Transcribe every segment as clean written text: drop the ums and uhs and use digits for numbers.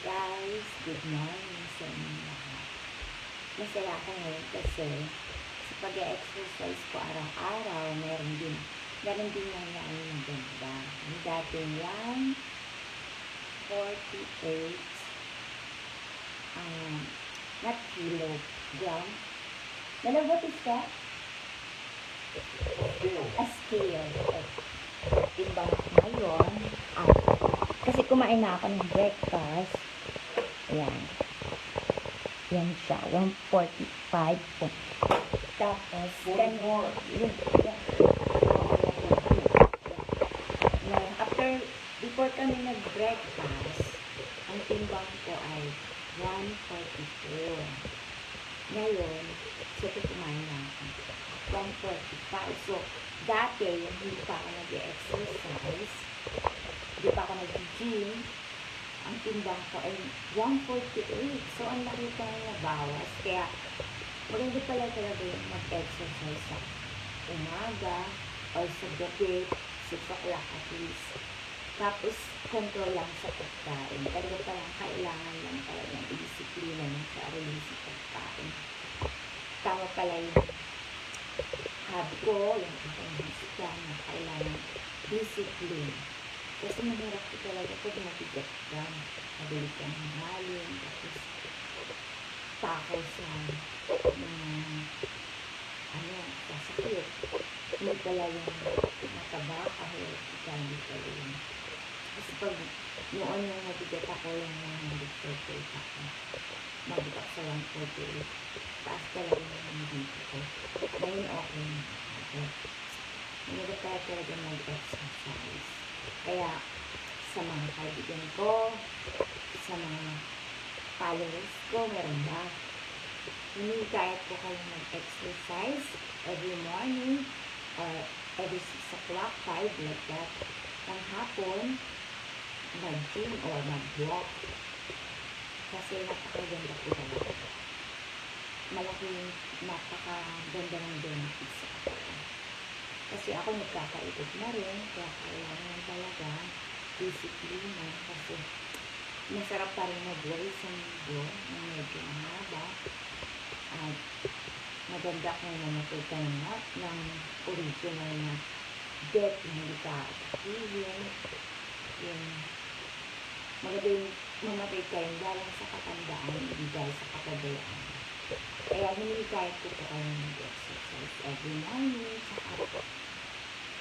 Guys, good morning sa inyo lahat. Masaya ako ngayon kasi sa pag-exercise ko araw-araw, meron din nangyari ng ganda. Yung dating 148, not kilogram. What is that? A scale. Timbang ngayon, kasi kumain na ako ng breakfast. Ayan. Yan siya. 145 po. Tapos, before kami nag-breakfast, ang timbang ko ay 144. Ngayon, sige kumain na ako. 145. So, dati, yung hindi pa ako nag-exercise, hindi pa ako nag-gym, ang timbang ko ay 148. So, ang laki pa na nabawas. Kaya, maganda pala talaga yung mag-exercise sa umaga or sa gabi, 6 o'clock at least. Tapos, control lang sa pagkain. Talaga parang kailangan lang talaga ng disiplina ng sarili sa pagkain. Tama pala yung habi ko, yung aking bisita na kailangan discipline. Kasi mahirap ko talaga pag mabigat ka, mabili ka ng halin, tapos takaw sa sasakit. Hindi pala yung mataba, kahit hindi pala yung. Kasi pag noon yung mabigat ako, yung 148 ako, mabigat sa 148, taas talaga yung dito ko. Ngayon okay na. Mahirap tayo talaga mag-exercise. Kaya, sa mga kaibigan ko, sa mga followers ko, meron ba? Hinihikayat ko kayo mag-exercise every morning or every 6 o'clock, 5 like that. Ang hapon, mag-gym or mag-walk. Kasi napakaganda po talaga. Napakaganda ng benefits sa katawan. Kasi ako nagkakaikot na rin, kaya kailangan talaga disiplina kasi masarap pa rin mag-worry sa mundo na medyo mahaba at maganda kung namatay ka ng original na death na hindi ka atakihin. Maganda yung mamatay kayo dahil sa katandaan, hindi dahil sa kapabayaan. Kaya hinihikayat ko po kayo mag-exercise every morning, saka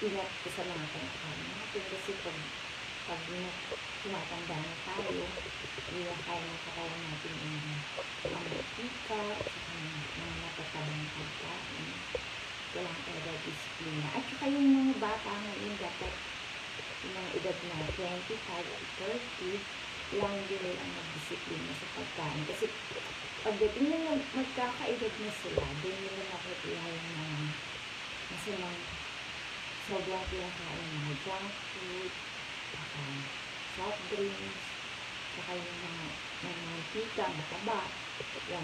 ingat ko sa mga kinakain natin kasi pag tumatanda na tayo, hindi na kaya na katawan natin yung mga mantika, mga natatabang pagkain. Walang talaga disiplina. At saka yung mga bata ngayon, dapat yung mga edad na 25 to 30, lang din ang mag-disiplina sa pagkain. Kasi pagdating na magkakaedad na sila, doon nila nakikita yung mga masamang sobrang pinakain ng mga junk food, soft drinks, saka yung mga mantika, mataba. Yan.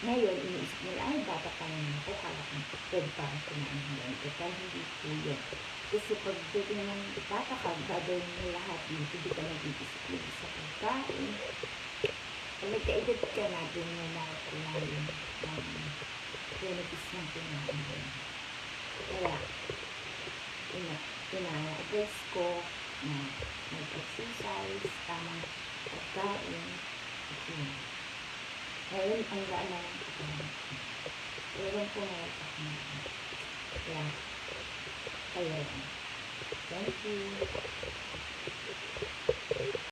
Ngayon, iniisip nila, ay, bata pa naman ako, kala kong pwede pa ang kumain ng ganito. Kaya hindi po yan. Kasi pagdating ng bata ka, gagawin mo lahat yun, hindi ka nag-disiplina sa pagkain. Pag nagkaedad ka na, doon mo nakakuha yung benefits ng kumain. Kaya, ina-address ko na mag-exercise, tamang pagkain, at yun. Ngayon, ang gaan na lang ito. Ewan ko na lang ako na. Kaya, kayo lang. Thank you.